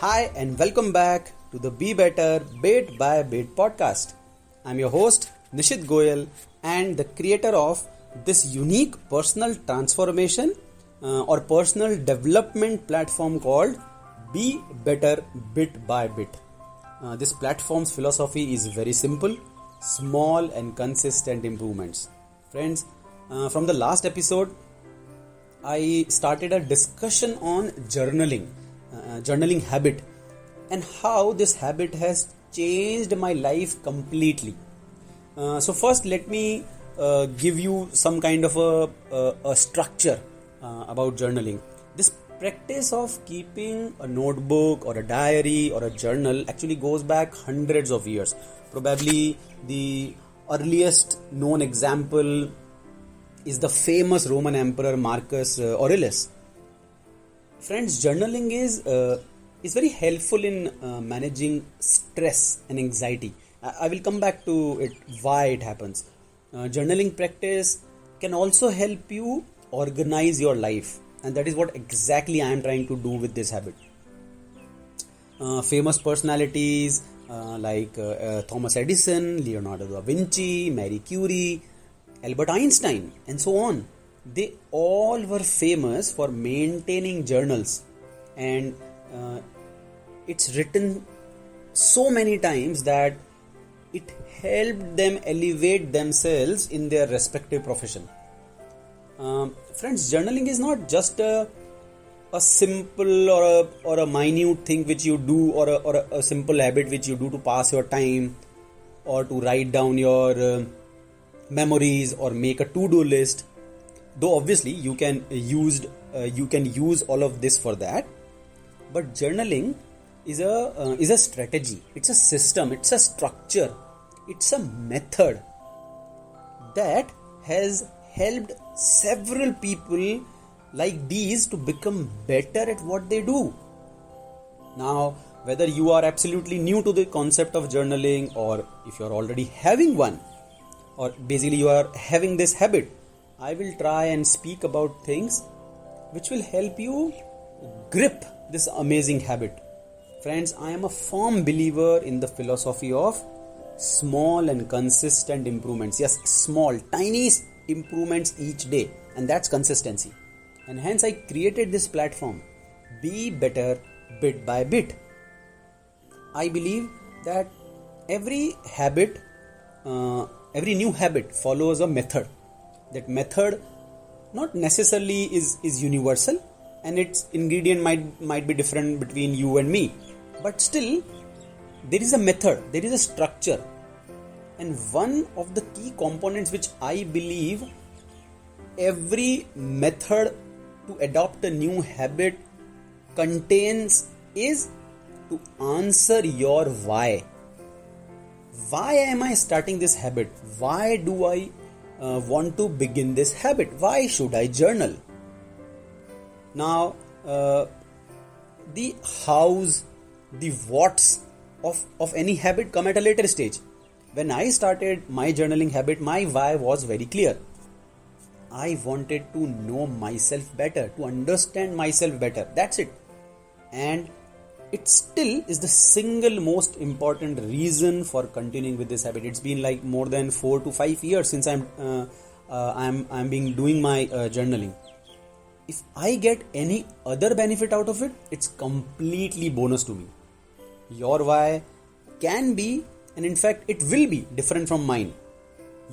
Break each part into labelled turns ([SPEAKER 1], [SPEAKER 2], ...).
[SPEAKER 1] Hi, and welcome back to the Be Better Bit by Bit podcast. I'm your host, Nishit Goyal, and the creator of this unique personal transformation or personal development platform called Be Better Bit by Bit. This platform's philosophy is very simple: small and consistent improvements. Friends, from the last episode, I started a discussion on journaling habit, and how this habit has changed my life completely. So first, let me give you some kind of a structure about journaling. This practice of keeping a notebook or a diary or a journal actually goes back hundreds of years. Probably the earliest known example is the famous Roman Emperor Marcus Aurelius. Friends, journaling is very helpful in managing stress and anxiety. I will come back to it, why it happens. Journaling practice can also help you organize your life, and that is what exactly I am trying to do with this habit. Famous personalities like Thomas Edison, Leonardo da Vinci, Marie Curie, Albert Einstein, and so on. They all were famous for maintaining journals, and it's written so many times that it helped them elevate themselves in their respective profession. Friends, journaling is not just a simple or a minute thing which you do, or a simple habit which you do to pass your time, or to write down your memories or make a to-do list. Though obviously you can use all of this for that, but journaling is a strategy. It's a system. It's a structure. It's a method that has helped several people like these to become better at what they do. Now, whether you are absolutely new to the concept of journaling, or if you are already having one, or basically you are having this habit, I will try and speak about things which will help you grip this amazing habit. Friends, I am a firm believer in the philosophy of small and consistent improvements. Yes, small, tiny improvements each day, and that's consistency. And hence I created this platform, Be Better Bit by Bit. I believe that every new habit follows a method. That method not necessarily is universal, and its ingredient might be different between you and me, but still there is a method, there is a structure. And one of the key components which I believe every method to adopt a new habit contains is to answer your why. Why am I starting this habit? Why do I want to begin this habit? Why should I journal? Now, the hows, the whats of any habit come at a later stage. When I started my journaling habit, my why was very clear. I wanted to know myself better, to understand myself better. That's it. And it still is the single most important reason for continuing with this habit. It's been like more than 4 to 5 years since I'm doing my journaling. If I get any other benefit out of it, it's completely bonus to me. Your why can be, and in fact it will be, different from mine.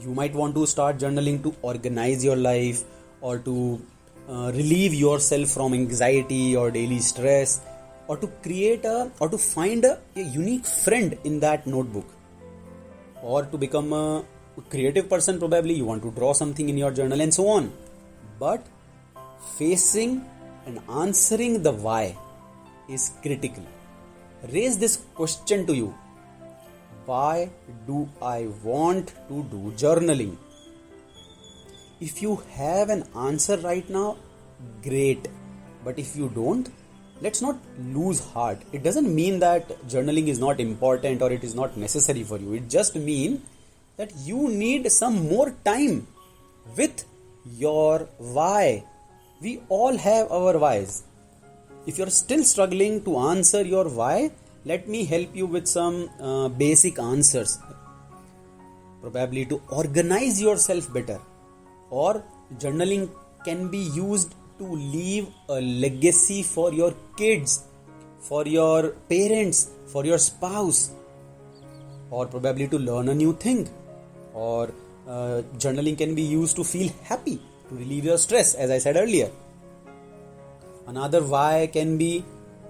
[SPEAKER 1] You might want to start journaling to organize your life, or to relieve yourself from anxiety or daily stress, or to find a unique friend in that notebook, or to become a creative person. Probably you want to draw something in your journal, and so on. But facing and answering the why is critical. Raise this question to you: why do I want to do journaling? If you have an answer right now, great. But if you don't, let's not lose heart. It doesn't mean that journaling is not important or it is not necessary for you. It just means that you need some more time with your why. We all have our whys. If you're still struggling to answer your why, let me help you with some basic answers. Probably to organize yourself better, or journaling can be used to leave a legacy for your kids, for your parents, for your spouse, or probably to learn a new thing. Or journaling can be used to feel happy, to relieve your stress, as I said earlier. Another why can be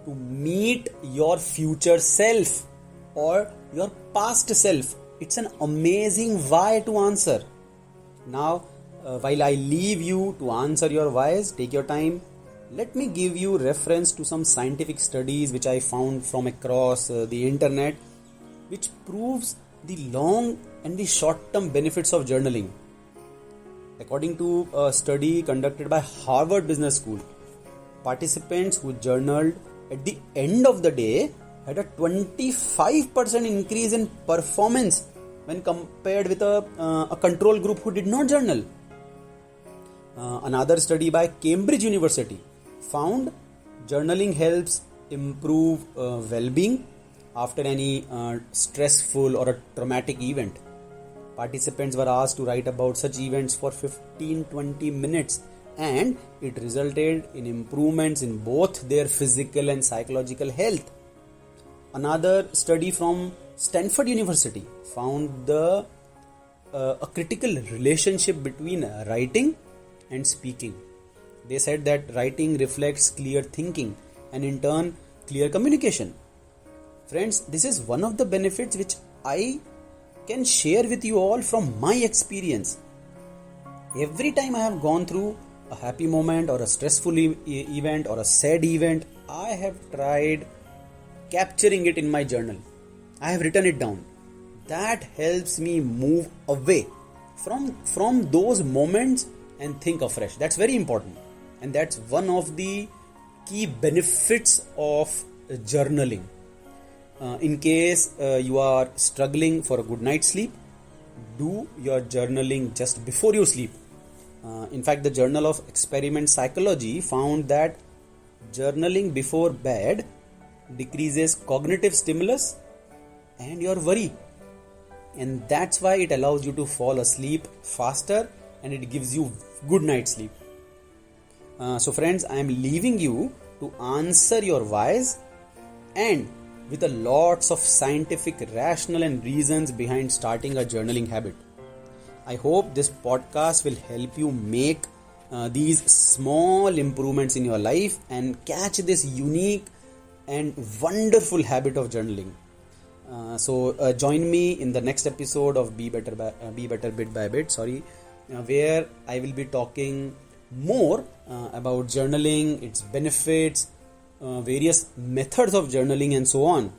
[SPEAKER 1] to meet your future self or your past self. It's an amazing why to answer. Now, while I leave you to answer your whys, take your time. Let me give you reference to some scientific studies which I found from across the internet, which proves the long and the short-term benefits of journaling. According to a study conducted by Harvard Business School, participants who journaled at the end of the day had a 25% increase in performance when compared with a control group who did not journal. Another study by Cambridge University found journaling helps improve well-being after any stressful or a traumatic event. Participants were asked to write about such events for 15-20 minutes, and it resulted in improvements in both their physical and psychological health. Another study from Stanford University found a critical relationship between writing and speaking. They said that writing reflects clear thinking and in turn clear communication. Friends, this is one of the benefits which I can share with you all from my experience. Every time I have gone through a happy moment or a stressful event or a sad event, I have tried capturing it in my journal. I have written it down. That helps me move away from those moments and think afresh. That's very important, and that's one of the key benefits of journaling. In case you are struggling for a good night's sleep, do your journaling just before you sleep. In fact, the Journal of Experiment Psychology found that journaling before bed decreases cognitive stimulus and your worry, and that's why it allows you to fall asleep faster and it gives you good night's sleep. So friends, I am leaving you to answer your whys and with a lots of scientific rationale and reasons behind starting a journaling habit. I hope this podcast will help you make these small improvements in your life and catch this unique and wonderful habit of journaling. So join me in the next episode of Be Better Bit by Bit, where I will be talking more about journaling, its benefits, various methods of journaling and so on.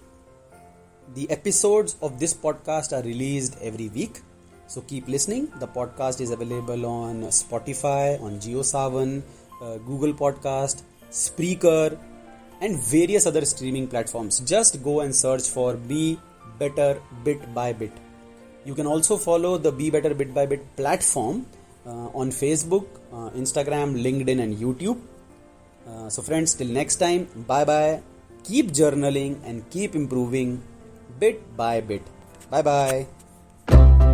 [SPEAKER 1] The episodes of this podcast are released every week, so keep listening. The podcast is available on Spotify, on JioSaavn, Google Podcast, Spreaker, and various other streaming platforms. Just go and search for Be Better Bit by Bit. You can also follow the Be Better Bit by Bit platform on Facebook, Instagram, LinkedIn, and YouTube. So friends, till next time, bye bye. Keep journaling and keep improving bit by bit. Bye bye.